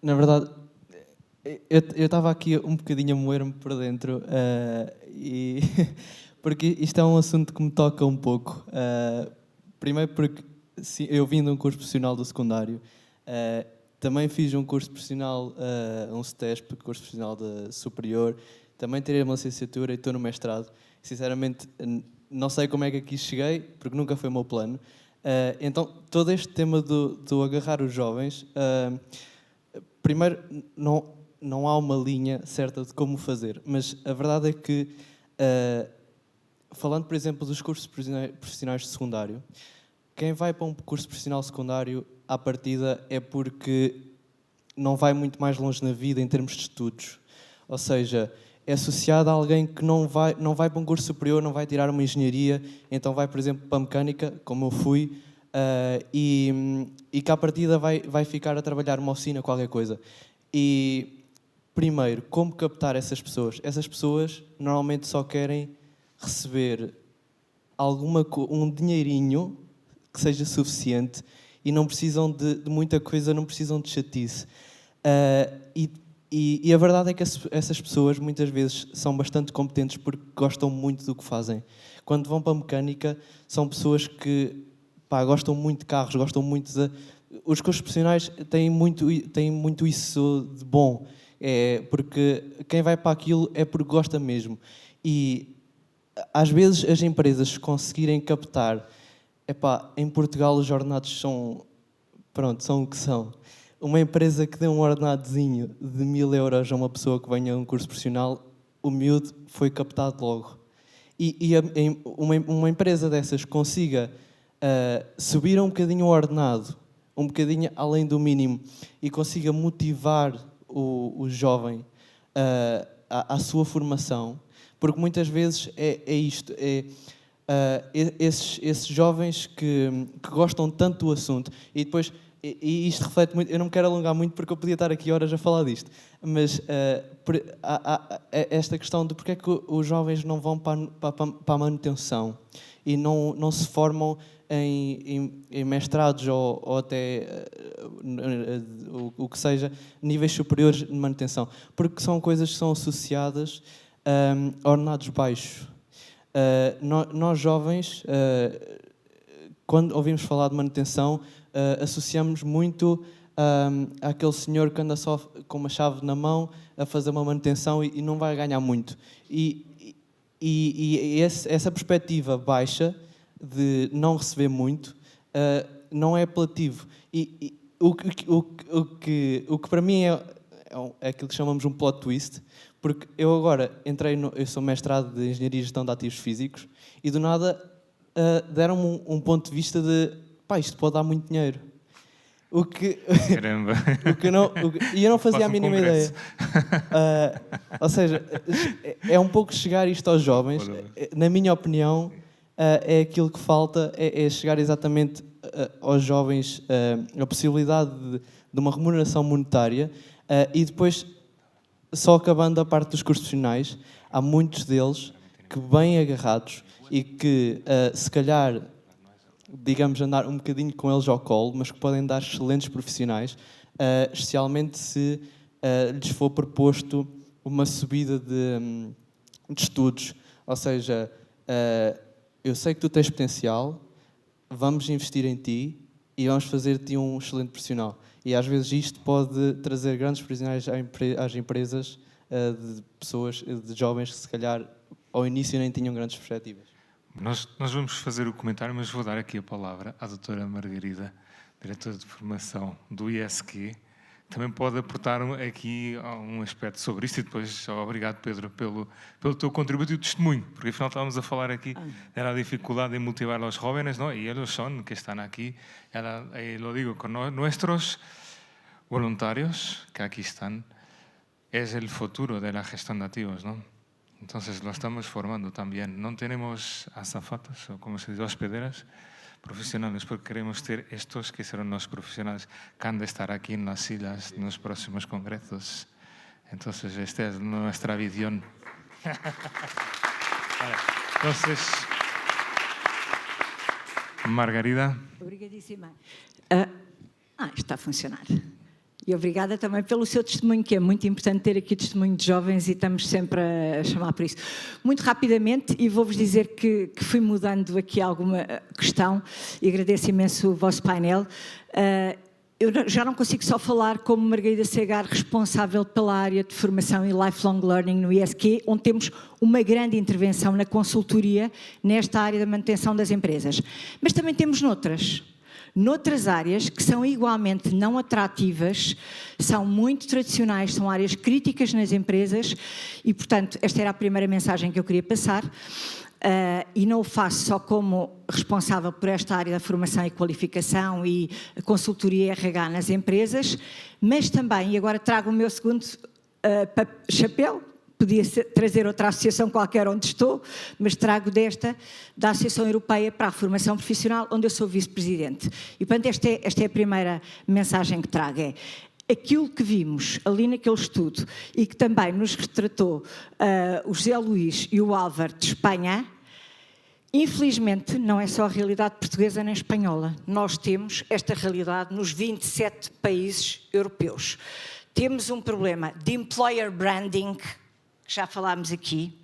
Na verdade, eu estava aqui um bocadinho a moer-me por dentro, e porque isto é um assunto que me toca um pouco. Primeiro porque eu vim de um curso profissional do secundário, também fiz um curso profissional, um STESP, curso profissional de superior, também tirei uma licenciatura e estou no mestrado. Sinceramente, não sei como é que aqui cheguei, porque nunca foi o meu plano. Então, todo este tema do agarrar os jovens, primeiro, não há uma linha certa de como fazer, mas a verdade é que, falando, por exemplo, dos cursos profissionais de secundário, quem vai para um curso profissional secundário, à partida, é porque não vai muito mais longe na vida em termos de estudos. Ou seja, é associado a alguém que não vai para um curso superior, não vai tirar uma engenharia, então vai, por exemplo, para a mecânica, como eu fui, e que à partida vai ficar a trabalhar uma oficina, qualquer coisa. E, primeiro, como captar essas pessoas? Essas pessoas normalmente só querem receber um dinheirinho que seja suficiente e não precisam de muita coisa, não precisam de chatice. E a verdade é que essas pessoas muitas vezes são bastante competentes porque gostam muito do que fazem. Quando vão para a mecânica, são pessoas que gostam muito de carros, gostam muito de... Os cursos profissionais têm muito isso de bom. É porque quem vai para aquilo é porque gosta mesmo. E às vezes as empresas conseguirem captar... em Portugal os ordenados são o que são. Uma empresa que dê um ordenadozinho de 1000 € a uma pessoa que venha a um curso profissional, o miúdo foi captado logo. E uma empresa dessas consiga subir um bocadinho o ordenado, um bocadinho além do mínimo, e consiga motivar o jovem à sua formação, porque muitas vezes é isto, esses jovens que gostam tanto do assunto, e depois, e isto reflete muito, eu não me quero alongar muito porque eu podia estar aqui horas a falar disto, mas há esta questão de porque é que os jovens não vão para a manutenção e não se formam em mestrados ou até o que seja, níveis superiores de manutenção, porque são coisas que são associadas a ordenados baixos. Nós jovens, quando ouvimos falar de manutenção, associamos muito àquele senhor que anda só com uma chave na mão a fazer uma manutenção e não vai ganhar muito. E essa perspectiva baixa de não receber muito não é apelativo. O que para mim é aquilo que chamamos um plot twist, porque eu agora eu sou mestrado de Engenharia e Gestão de Ativos Físicos e do nada deram-me um ponto de vista de isto pode dar muito dinheiro. Caramba! E eu não fazia a mínima ideia. Ou seja, é um pouco chegar isto aos jovens. Na minha opinião, é aquilo que falta, é chegar exatamente aos jovens a possibilidade de uma remuneração monetária e depois, só acabando a parte dos cursos profissionais, há muitos deles que bem agarrados e que se calhar, digamos, andar um bocadinho com eles ao colo, mas que podem dar excelentes profissionais, especialmente se lhes for proposto uma subida de estudos. Ou seja, eu sei que tu tens potencial, vamos investir em ti e vamos fazer-te um excelente profissional. E às vezes isto pode trazer grandes profissionais às empresas de pessoas, de jovens que se calhar ao início nem tinham grandes perspectivas. Nós vamos fazer o comentário, mas vou dar aqui a palavra à doutora Margarida, diretora de formação do ISQ, que também pode aportar aqui um aspecto sobre isto e depois, obrigado Pedro, pelo teu contributo e o testemunho, porque afinal estávamos a falar aqui da dificuldade de motivar a los jóvenes, ¿no? Y ellos son, que están aquí, lo digo con nuestros voluntarios que aquí están, es el futuro de la gestión de activos, ¿no? Entonces lo estamos formando también. No tenemos azafatas, o como se dice, hospederas profesionales, porque queremos tener estos que serán los profesionales que han de estar aquí en las sillas en los próximos congresos. Entonces, esta es nuestra visión. Vale. Entonces, Margarida. Obrigadíssima. Está a funcionar. E obrigada também pelo seu testemunho, que é muito importante ter aqui testemunho de jovens e estamos sempre a chamar por isso. Muito rapidamente, e vou-vos dizer que fui mudando aqui alguma questão e agradeço imenso o vosso painel. Eu já não consigo só falar como Margarida Segar, responsável pela área de formação e lifelong learning no ISQ, onde temos uma grande intervenção na consultoria nesta área da manutenção das empresas. Mas também temos noutras áreas que são igualmente não atrativas, são muito tradicionais, são áreas críticas nas empresas e, portanto, esta era a primeira mensagem que eu queria passar. E não o faço só como responsável por esta área da formação e qualificação e consultoria RH nas empresas, mas também, e agora trago o meu segundo chapéu, podia trazer outra associação qualquer onde estou, mas trago da Associação Europeia para a Formação Profissional, onde eu sou vice-presidente. E, portanto, esta é a primeira mensagem que trago, é aquilo que vimos ali naquele estudo e que também nos retratou o José Luís e o Álvaro de Espanha, infelizmente não é só a realidade portuguesa nem espanhola. Nós temos esta realidade nos 27 países europeus. Temos um problema de employer branding, que já falámos aqui.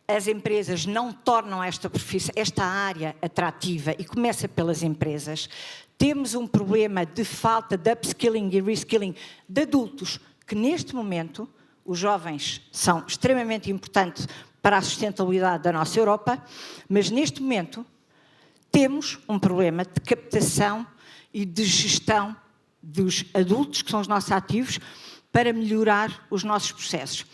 As empresas não tornam esta área atrativa e começa pelas empresas. Temos um problema de falta de upskilling e reskilling de adultos, que neste momento, os jovens são extremamente importantes para a sustentabilidade da nossa Europa, mas neste momento temos um problema de captação e de gestão dos adultos, que são os nossos ativos, para melhorar os nossos processos.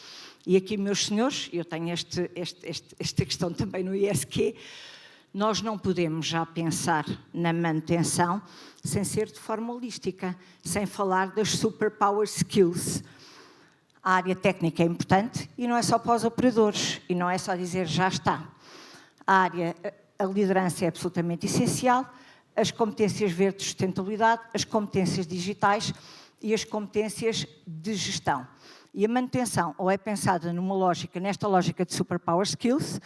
E aqui, meus senhores, eu tenho esta questão também no ISQ, nós não podemos já pensar na manutenção sem ser de forma holística, sem falar das superpower skills. A área técnica é importante e não é só para os operadores, e não é só dizer já está. A liderança é absolutamente essencial, as competências verdes de sustentabilidade, as competências digitais e as competências de gestão. E a manutenção ou é pensada nesta lógica de superpower skills,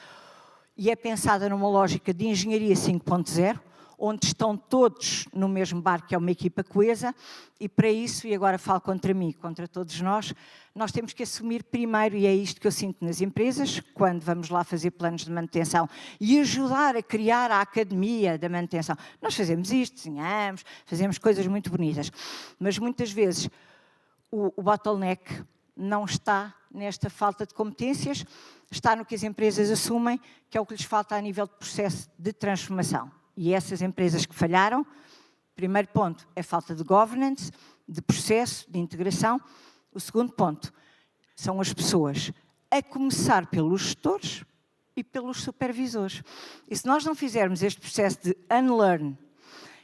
e é pensada numa lógica de engenharia 5.0, onde estão todos no mesmo barco, que é uma equipa coesa, e para isso, e agora falo contra mim, contra todos nós temos que assumir primeiro, e é isto que eu sinto nas empresas, quando vamos lá fazer planos de manutenção e ajudar a criar a academia da manutenção. Nós fazemos isto, desenhamos, fazemos coisas muito bonitas, mas muitas vezes o bottleneck não está nesta falta de competências, está no que as empresas assumem, que é o que lhes falta a nível de processo de transformação. E essas empresas que falharam, primeiro ponto é falta de governance, de processo, de integração. O segundo ponto são as pessoas, a começar pelos gestores e pelos supervisores. E se nós não fizermos este processo de unlearn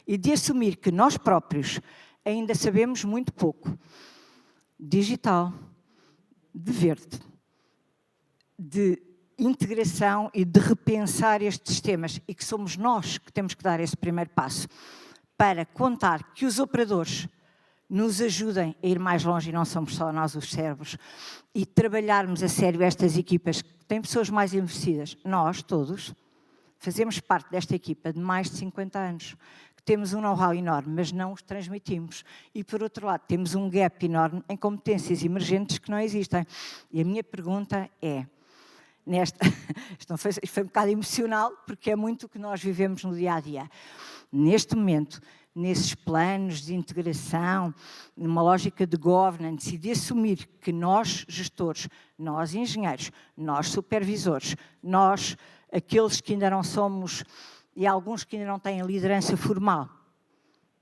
e de assumir que nós próprios ainda sabemos muito pouco, digital, de verde, de integração e de repensar estes sistemas, e que somos nós que temos que dar esse primeiro passo para contar que os operadores nos ajudem a ir mais longe e não somos só nós os cérebros, e trabalharmos a sério estas equipas que têm pessoas mais envelhecidas. Nós, todos, fazemos parte desta equipa de mais de 50 anos, que temos um know-how enorme, mas não os transmitimos. E, por outro lado, temos um gap enorme em competências emergentes que não existem. E a minha pergunta é, isto foi um bocado emocional, porque é muito o que nós vivemos no dia-a-dia. Neste momento, nesses planos de integração, numa lógica de governance e de assumir que nós, gestores, nós, engenheiros, nós, supervisores, nós, aqueles que ainda não somos, e alguns que ainda não têm liderança formal,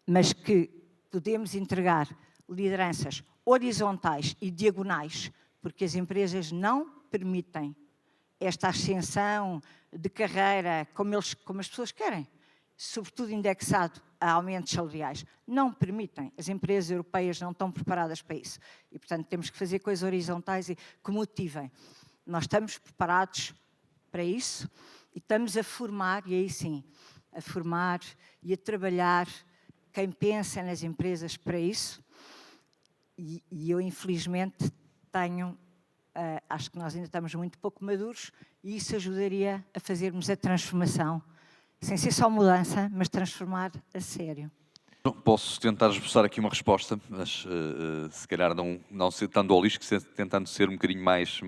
mas que podemos entregar lideranças horizontais e diagonais, porque as empresas não permitem esta ascensão de carreira como as pessoas querem, sobretudo indexado a aumentos salariais. Não permitem. As empresas europeias não estão preparadas para isso. E, portanto, temos que fazer coisas horizontais e que motivem. Nós estamos preparados para isso e estamos a formar, e aí sim, a formar e a trabalhar quem pensa nas empresas para isso. E eu, infelizmente, acho que nós ainda estamos muito pouco maduros e isso ajudaria a fazermos a transformação, sem ser só mudança, mas transformar a sério. Posso tentar esboçar aqui uma resposta, mas se calhar não ser tanto holístico, tentando ser um bocadinho mais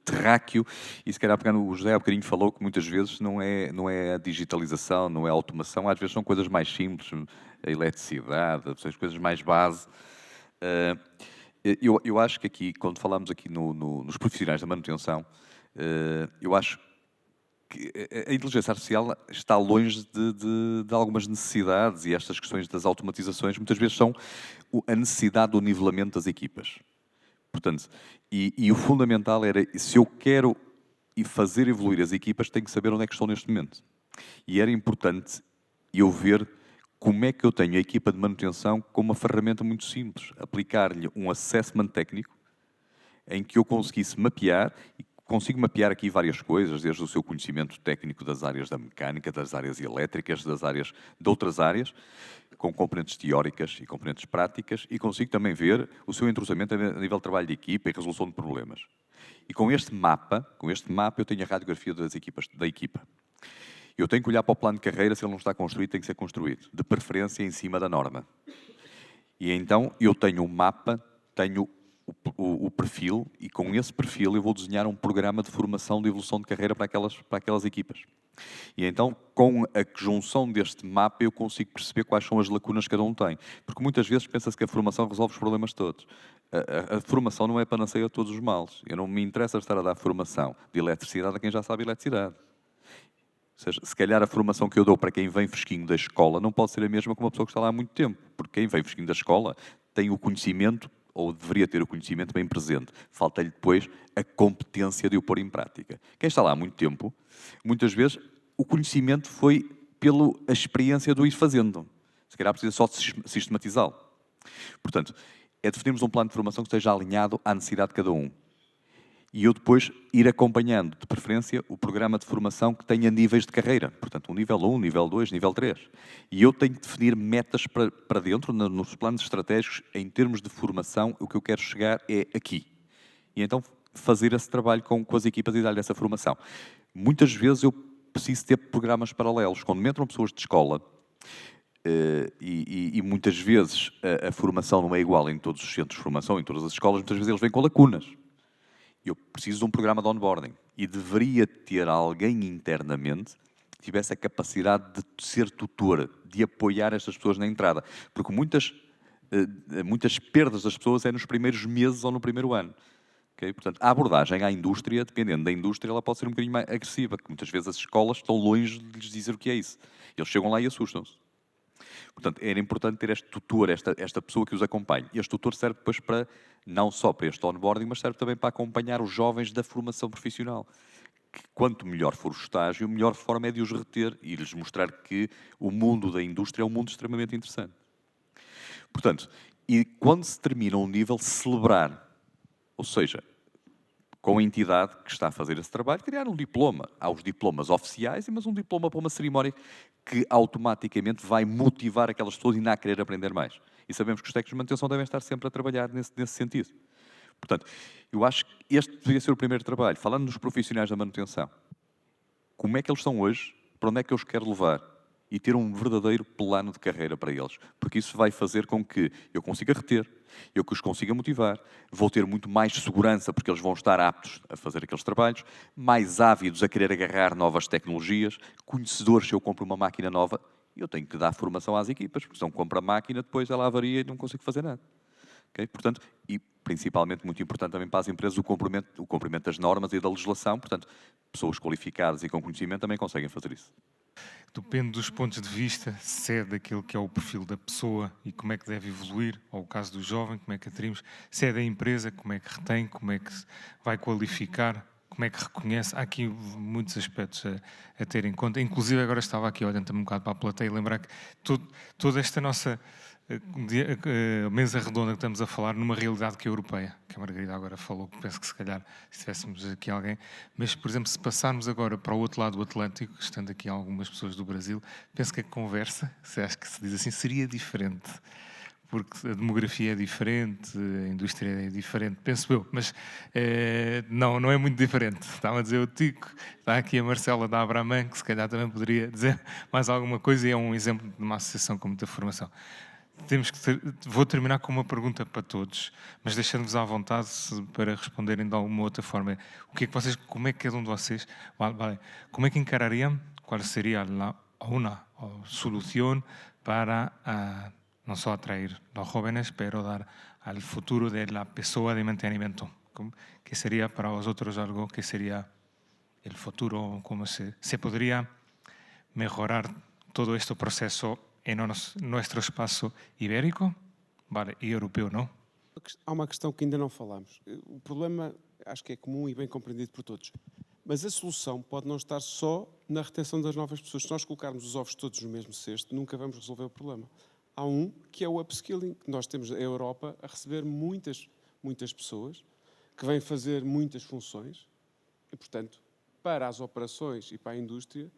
terráqueo, e se calhar pegando, o José há bocadinho falou que muitas vezes não é a digitalização, não é a automação, às vezes são coisas mais simples, a eletricidade, as coisas mais base. Eu acho que aqui, quando falamos aqui nos profissionais da manutenção, eu acho que a inteligência artificial está longe de algumas necessidades, e estas questões das automatizações muitas vezes são a necessidade do nivelamento das equipas. Portanto, e o fundamental era, se eu quero fazer evoluir as equipas, tenho que saber onde é que estão neste momento. E era importante eu ver como é que eu tenho a equipa de manutenção com uma ferramenta muito simples, aplicar-lhe um assessment técnico em que eu conseguisse mapear. Consigo mapear aqui várias coisas, desde o seu conhecimento técnico das áreas da mecânica, das áreas elétricas, das áreas de outras áreas, com componentes teóricas e componentes práticas, e consigo também ver o seu entrosamento a nível de trabalho de equipa e resolução de problemas. E com este mapa eu tenho a radiografia da equipa. Eu tenho que olhar para o plano de carreira, se ele não está construído, tem que ser construído, de preferência em cima da norma. E então eu tenho um mapa, tenho o perfil, e com esse perfil eu vou desenhar um programa de formação de evolução de carreira para aquelas equipas. E então, com a junção deste mapa, eu consigo perceber quais são as lacunas que cada um tem. Porque muitas vezes pensa-se que a formação resolve os problemas todos. A formação não é panaceia a todos os males. Eu não me interessa estar a dar formação de eletricidade a quem já sabe eletricidade. Ou seja, se calhar a formação que eu dou para quem vem fresquinho da escola não pode ser a mesma que uma pessoa que está lá há muito tempo. Porque quem vem fresquinho da escola tem o conhecimento, ou deveria ter o conhecimento bem presente. Falta-lhe depois a competência de o pôr em prática. Quem está lá há muito tempo, muitas vezes, o conhecimento foi pela experiência do ir fazendo. Se calhar precisa só de sistematizá-lo. Portanto, é definirmos um plano de formação que esteja alinhado à necessidade de cada um. E eu depois ir acompanhando, de preferência, o programa de formação que tenha níveis de carreira. Portanto, um nível 1, nível 2, nível 3. E eu tenho que definir metas para dentro, nos planos estratégicos, em termos de formação, o que eu quero chegar é aqui. E então fazer esse trabalho com as equipas e dar-lhe essa formação. Muitas vezes eu preciso ter programas paralelos. Quando me entram pessoas de escola, e muitas vezes a formação não é igual em todos os centros de formação, em todas as escolas, muitas vezes eles vêm com lacunas. Eu preciso de um programa de onboarding e deveria ter alguém internamente que tivesse a capacidade de ser tutor, de apoiar estas pessoas na entrada. Porque muitas perdas das pessoas é nos primeiros meses ou no primeiro ano. Okay? Portanto, a abordagem à indústria, dependendo da indústria, ela pode ser um bocadinho mais agressiva, porque muitas vezes as escolas estão longe de lhes dizer o que é isso. Eles chegam lá e assustam-se. Portanto, era importante ter este tutor, esta pessoa que os acompanhe. Este tutor serve depois para, não só para este onboarding, mas serve também para acompanhar os jovens da formação profissional. Que quanto melhor for o estágio, melhor forma é de os reter e lhes mostrar que o mundo da indústria é um mundo extremamente interessante. Portanto, e quando se termina um nível, celebrar. Ou seja, com a entidade que está a fazer esse trabalho, criar um diploma. Há os diplomas oficiais, mas um diploma para uma cerimónia que automaticamente vai motivar aquelas pessoas ainda a querer aprender mais. E sabemos que os técnicos de manutenção devem estar sempre a trabalhar nesse sentido. Portanto, eu acho que este deveria ser o primeiro trabalho. Falando nos profissionais da manutenção, como é que eles estão hoje, para onde é que eu os quero levar? E ter um verdadeiro plano de carreira para eles. Porque isso vai fazer com que eu consiga reter, eu que os consiga motivar, vou ter muito mais segurança porque eles vão estar aptos a fazer aqueles trabalhos, mais ávidos a querer agarrar novas tecnologias, conhecedores se eu compro uma máquina nova, eu tenho que dar formação às equipas, porque se não compro a máquina, depois ela avaria e não consigo fazer nada. Okay? Portanto, e principalmente muito importante também para as empresas o cumprimento das normas e da legislação, portanto, pessoas qualificadas e com conhecimento também conseguem fazer isso. Depende dos pontos de vista, se é daquilo que é o perfil da pessoa e como é que deve evoluir, ou o caso do jovem, como é que atraímos, se é da empresa, como é que retém, como é que vai qualificar, como é que reconhece. Há aqui muitos aspectos a ter em conta. Inclusive, agora estava aqui olhando também um bocado para a plateia e lembrar que toda esta nossa mesa redonda que estamos a falar numa realidade que é europeia, que a Margarida agora falou, penso que se calhar se tivéssemos aqui alguém, mas por exemplo, se passarmos agora para o outro lado do Atlântico, estando aqui algumas pessoas do Brasil, penso que a conversa, se acho que se diz assim, seria diferente, porque a demografia é diferente, a indústria é diferente, penso eu, mas não é muito diferente. Estava a dizer o Tico, está aqui a Marcela da Abraman, que se calhar também poderia dizer mais alguma coisa, e é um exemplo de uma associação com muita formação. Vou terminar com uma pergunta para todos, mas deixando-vos à vontade para responderem de alguma outra forma. Como é que cada um de vocês, como é que encarariam, qual seria una solución para no solo atraer a los jóvenes, pero dar al futuro de la persona de mantenimiento? ¿Qué sería para vosotros algo que sería el futuro? ¿Cómo se podría mejorar todo este proceso en nuestro espaço ibérico, e europeu, não? Há uma questão que ainda não falamos. O problema, acho que é comum e bem compreendido por todos. Mas a solução pode não estar só na retenção das novas pessoas. Se nós colocarmos os ovos todos no mesmo cesto, nunca vamos resolver o problema. Há um que é o upskilling, que nós temos a Europa a receber muitas pessoas que vêm fazer muitas funções e, portanto, para as operações e para a indústria,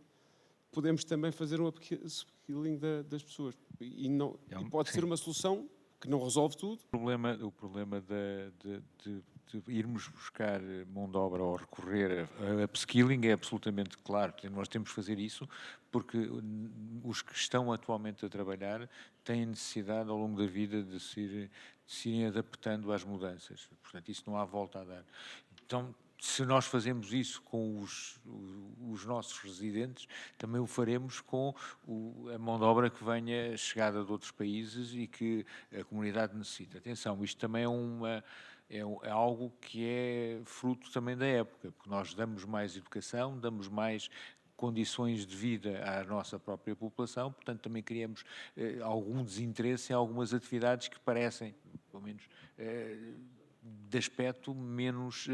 podemos também fazer um upskilling das pessoas. E pode ser uma solução que não resolve tudo. O problema de irmos buscar mão de obra ou recorrer a upskilling é absolutamente claro. Nós temos que fazer isso porque os que estão atualmente a trabalhar têm necessidade ao longo da vida de se irem adaptando às mudanças. Portanto, isso não há volta a dar. Então, se nós fazemos isso com os nossos residentes, também o faremos com a mão de obra que venha chegada de outros países e que a comunidade necessita. Atenção, isto também é algo que é fruto também da época, porque nós damos mais educação, damos mais condições de vida à nossa própria população, portanto também criamos algum desinteresse em algumas atividades que parecem, pelo menos, de aspecto menos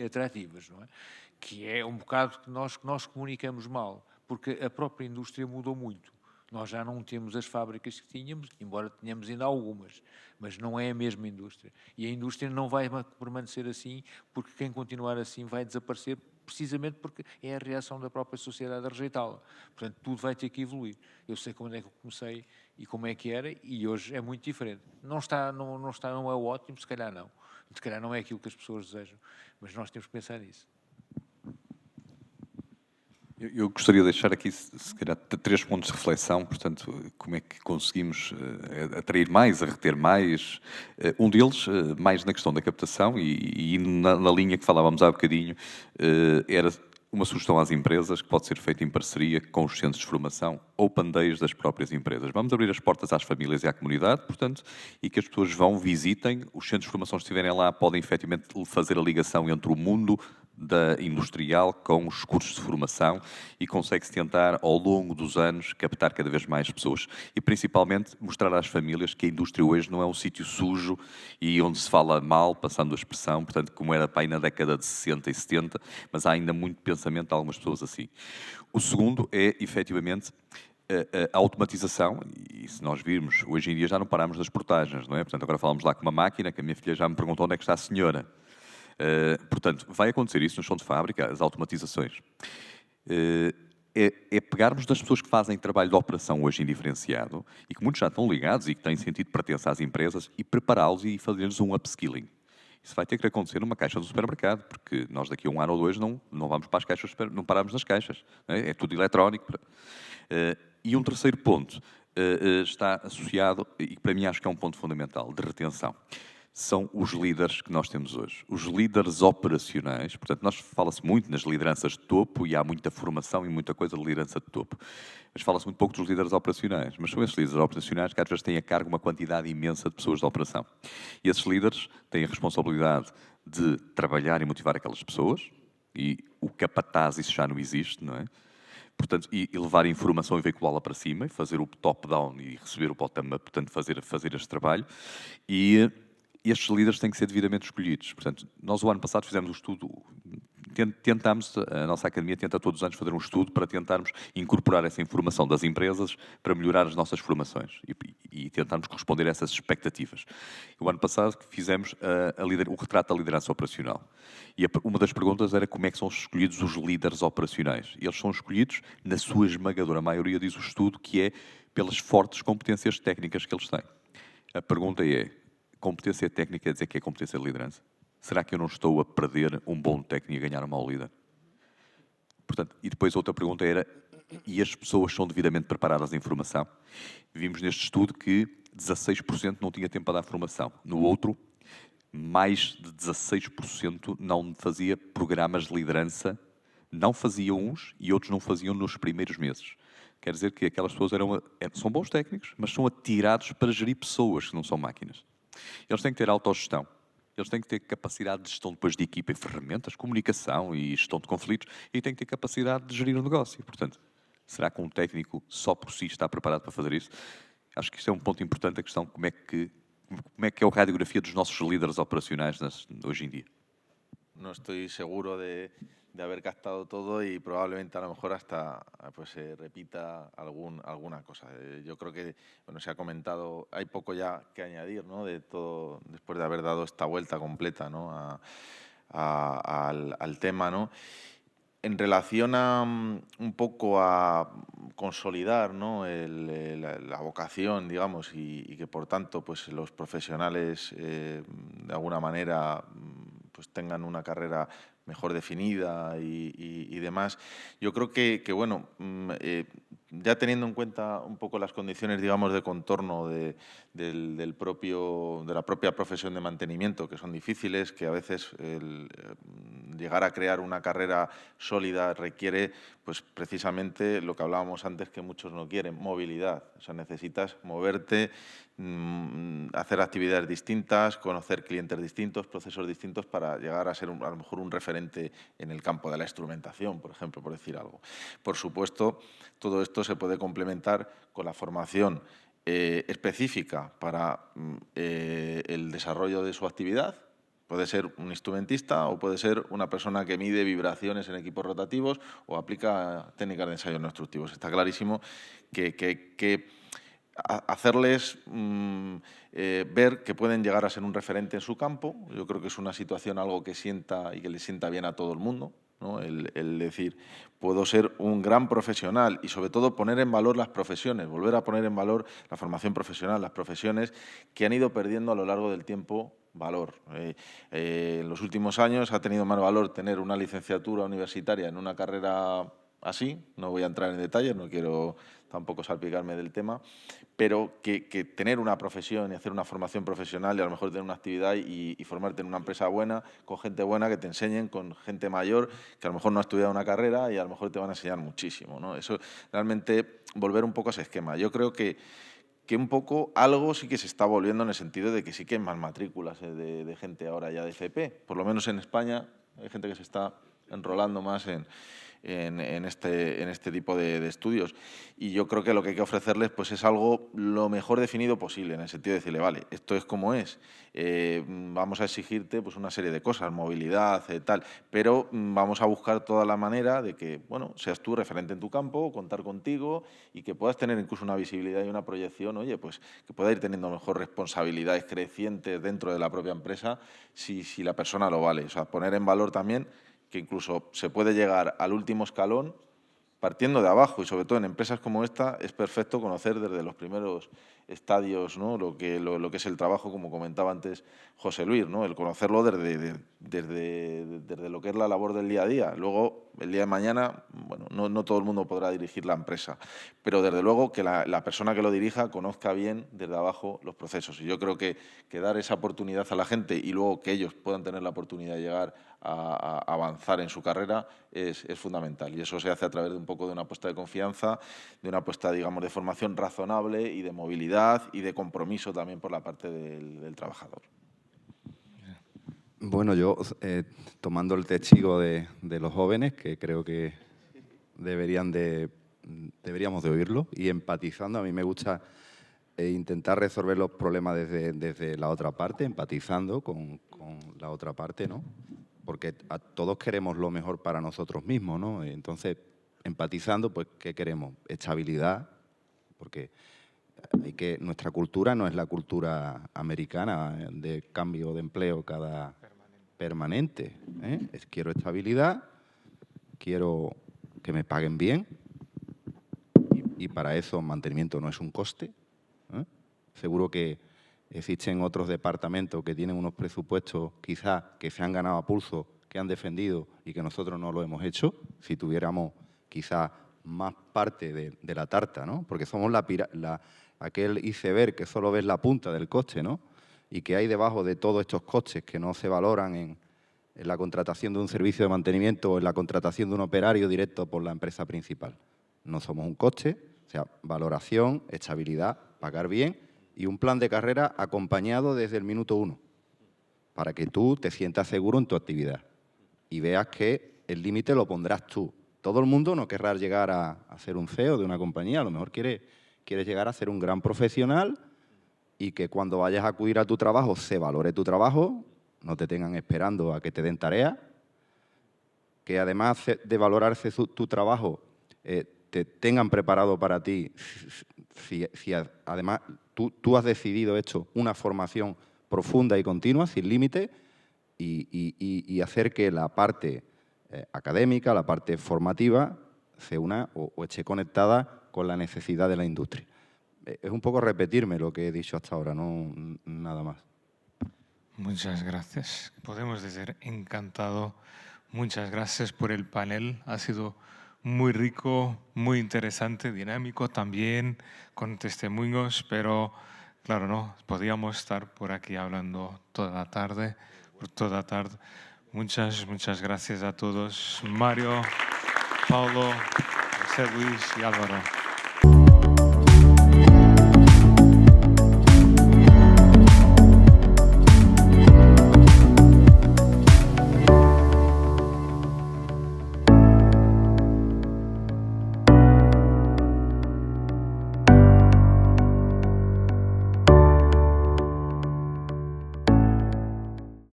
atrativas, não é? Que é um bocado que nós comunicamos mal, porque a própria indústria mudou muito. Nós já não temos as fábricas que tínhamos, embora tenhamos ainda algumas, mas não é a mesma indústria. E a indústria não vai permanecer assim, porque quem continuar assim vai desaparecer, precisamente porque é a reação da própria sociedade a rejeitá-la. Portanto, tudo vai ter que evoluir. Eu sei como é que eu comecei e como é que era, e hoje é muito diferente. Não é ótimo, se calhar não. Se calhar não é aquilo que as pessoas desejam, mas nós temos que pensar nisso. Eu gostaria de deixar aqui, se calhar, 3 pontos de reflexão. Portanto, como é que conseguimos atrair mais, a reter mais. Um deles, mais na questão da captação, e na linha que falávamos há bocadinho, era uma sugestão às empresas que pode ser feita em parceria com os centros de formação open days das próprias empresas. Vamos abrir as portas às famílias e à comunidade, portanto, e que as pessoas visitem, os centros de formação que estiverem lá podem efetivamente fazer a ligação entre o mundo da industrial com os cursos de formação e consegue-se tentar, ao longo dos anos, captar cada vez mais pessoas. E, principalmente, mostrar às famílias que a indústria hoje não é um sítio sujo e onde se fala mal, passando a expressão, portanto, como era pai na década de 60 e 70, mas há ainda muito pensamento de algumas pessoas assim. O segundo é, efetivamente, a automatização, e se nós virmos, hoje em dia já não paramos nas portagens, não é? Portanto, agora falamos lá com uma máquina, que a minha filha já me perguntou onde é que está a senhora. Portanto, vai acontecer isso no chão de fábrica, as automatizações. É pegarmos das pessoas que fazem trabalho de operação hoje em diferenciado, e que muitos já estão ligados e que têm sentido de pertença às empresas, e prepará-los e fazer-lhes um upskilling. Isso vai ter que acontecer numa caixa do supermercado, porque nós daqui a 1 ano ou 2 não vamos para as caixas, não paramos nas caixas. É tudo eletrónico. E um terceiro ponto está associado, e para mim acho que é um ponto fundamental, de retenção. São os líderes que nós temos hoje. Os líderes operacionais, portanto, fala-se muito nas lideranças de topo e há muita formação e muita coisa de liderança de topo. Mas fala-se muito pouco dos líderes operacionais. Mas são esses líderes operacionais que às vezes têm a cargo uma quantidade imensa de pessoas de operação. E esses líderes têm a responsabilidade de trabalhar e motivar aquelas pessoas, e o capataz isso já não existe, não é? Portanto, e levar a informação e veiculá-la para cima, e fazer o top-down e receber o bottom-up, portanto, fazer este trabalho. E estes líderes têm que ser devidamente escolhidos. Portanto, nós o ano passado fizemos um estudo, a nossa academia tenta todos os anos fazer um estudo para tentarmos incorporar essa informação das empresas para melhorar as nossas formações e tentarmos corresponder a essas expectativas. O ano passado fizemos o retrato da liderança operacional. E uma das perguntas era como é que são escolhidos os líderes operacionais. E eles são escolhidos, na sua esmagadora maioria, diz o estudo, que é pelas fortes competências técnicas que eles têm. A pergunta é, competência técnica quer dizer que é competência de liderança? Será que eu não estou a perder um bom técnico e a ganhar um mau líder? Portanto, e depois outra pergunta era, e as pessoas são devidamente preparadas em formação? Vimos neste estudo que 16% não tinha tempo para dar formação. No outro, mais de 16% não fazia programas de liderança, não faziam uns e outros não faziam nos primeiros meses. Quer dizer que aquelas pessoas são bons técnicos, mas são atirados para gerir pessoas que não são máquinas. Eles têm que ter autogestão. Eles têm que ter capacidade de gestão depois de equipa e ferramentas, comunicação e gestão de conflitos, e têm que ter capacidade de gerir o negócio. Portanto, será que um técnico só por si está preparado para fazer isso? Acho que isto é um ponto importante, a questão como é que é a radiografia dos nossos líderes operacionais hoje em dia. No estoy seguro de haber captado todo y probablemente a lo mejor hasta pues se repita alguna cosa. Yo creo que bueno, se ha comentado, hay poco ya que añadir, ¿no? De todo después de haber dado esta vuelta completa, ¿no? al tema, ¿no? En relación a un poco a consolidar, ¿no? la vocación, digamos, y que por tanto pues los profesionales de alguna manera pues tengan una carrera mejor definida y demás. Yo creo que bueno, ya teniendo en cuenta un poco las condiciones, digamos, de contorno de la propia profesión de mantenimiento, que son difíciles, que a veces llegar a crear una carrera sólida requiere, pues precisamente lo que hablábamos antes, que muchos no quieren, movilidad. O sea, necesitas moverte, hacer actividades distintas, conocer clientes distintos, procesos distintos para llegar a ser a lo mejor un referente en el campo de la instrumentación, por ejemplo, por decir algo. Por supuesto, todo esto se puede complementar con la formación específica para el desarrollo de su actividad. Puede ser un instrumentista o puede ser una persona que mide vibraciones en equipos rotativos o aplica técnicas de ensayos no destructivos. Está clarísimo que hacerles ver que pueden llegar a ser un referente en su campo, yo creo que es una situación algo que sienta y que le sienta bien a todo el mundo, ¿no? El decir, puedo ser un gran profesional y sobre todo poner en valor las profesiones, volver a poner en valor la formación profesional, las profesiones que han ido perdiendo a lo largo del tiempo valor. En los últimos años ha tenido más valor tener una licenciatura universitaria en una carrera así, no voy a entrar en detalles, no quiero tampoco salpicarme del tema, pero que tener una profesión y hacer una formación profesional y a lo mejor tener una actividad y formarte en una empresa buena, con gente buena que te enseñen, con gente mayor que a lo mejor no ha estudiado una carrera y a lo mejor te van a enseñar muchísimo, ¿no? Eso realmente, volver un poco a ese esquema. Yo creo que un poco algo sí que se está volviendo en el sentido de que sí que hay más matrículas de gente ahora ya de FP. Por lo menos en España hay gente que se está enrolando más en este tipo de estudios. Y yo creo que lo que hay que ofrecerles pues es algo lo mejor definido posible, en el sentido de decirle, vale, esto es como es, vamos a exigirte pues una serie de cosas, movilidad, tal, pero vamos a buscar toda la manera de que, bueno, seas tú referente en tu campo, contar contigo y que puedas tener incluso una visibilidad y una proyección, oye, pues que pueda ir teniendo mejor responsabilidades crecientes dentro de la propia empresa si la persona lo vale. O sea, poner en valor también que incluso se puede llegar al último escalón partiendo de abajo, y sobre todo en empresas como esta es perfecto conocer desde los primeros estadios, ¿no? lo que es el trabajo, como comentaba antes José Luis, ¿no? El conocerlo desde lo que es la labor del día a día. Luego, el día de mañana, bueno, no todo el mundo podrá dirigir la empresa, pero desde luego que la persona que lo dirija conozca bien desde abajo los procesos. Y yo creo que dar esa oportunidad a la gente y luego que ellos puedan tener la oportunidad de llegar a avanzar en su carrera es fundamental. Y eso se hace a través de un poco de una apuesta de confianza, de una apuesta, digamos, de formación razonable y de movilidad y de compromiso también por la parte del trabajador. Bueno, yo, tomando el testigo de los jóvenes, que creo que deberíamos de oírlo, y empatizando, a mí me gusta intentar resolver los problemas desde la otra parte, empatizando con la otra parte, ¿no? Porque a todos queremos lo mejor para nosotros mismos, ¿no? Entonces, empatizando, pues, ¿qué queremos? Estabilidad, porque nuestra cultura no es la cultura americana de cambio de empleo cada permanente, ¿eh? Quiero estabilidad, quiero que me paguen bien y para eso mantenimiento no es un coste, ¿eh? Seguro que existen otros departamentos que tienen unos presupuestos quizás que se han ganado a pulso, que han defendido y que nosotros no lo hemos hecho, si tuviéramos quizás más parte de la tarta, ¿no? Porque somos aquel iceberg que solo ves la punta del coste, ¿no? Y que hay debajo de todos estos costes que no se valoran en la contratación de un servicio de mantenimiento o en la contratación de un operario directo por la empresa principal. No somos un coste, o sea, valoración, estabilidad, pagar bien y un plan de carrera acompañado desde el minuto 1 para que tú te sientas seguro en tu actividad y veas que el límite lo pondrás tú. Todo el mundo no querrá llegar a ser un CEO de una compañía, a lo mejor quieres llegar a ser un gran profesional y que cuando vayas a acudir a tu trabajo se valore tu trabajo, no te tengan esperando a que te den tareas, que además de valorarse tu trabajo, te tengan preparado para ti, si además tú has decidido esto, una formación profunda y continua, sin límite, y hacer que la parte académica, la parte formativa, se una o esté conectada con la necesidad de la industria. Es un poco repetirme lo que he dicho hasta ahora, no nada más. Muchas gracias. Podemos decir encantado. Muchas gracias por el panel. Ha sido muy rico, muy interesante, dinámico también, con testimonios, pero claro, no, podíamos estar por aquí hablando toda la tarde, Muchas gracias a todos. Mario, Paulo, José Luis y Álvaro.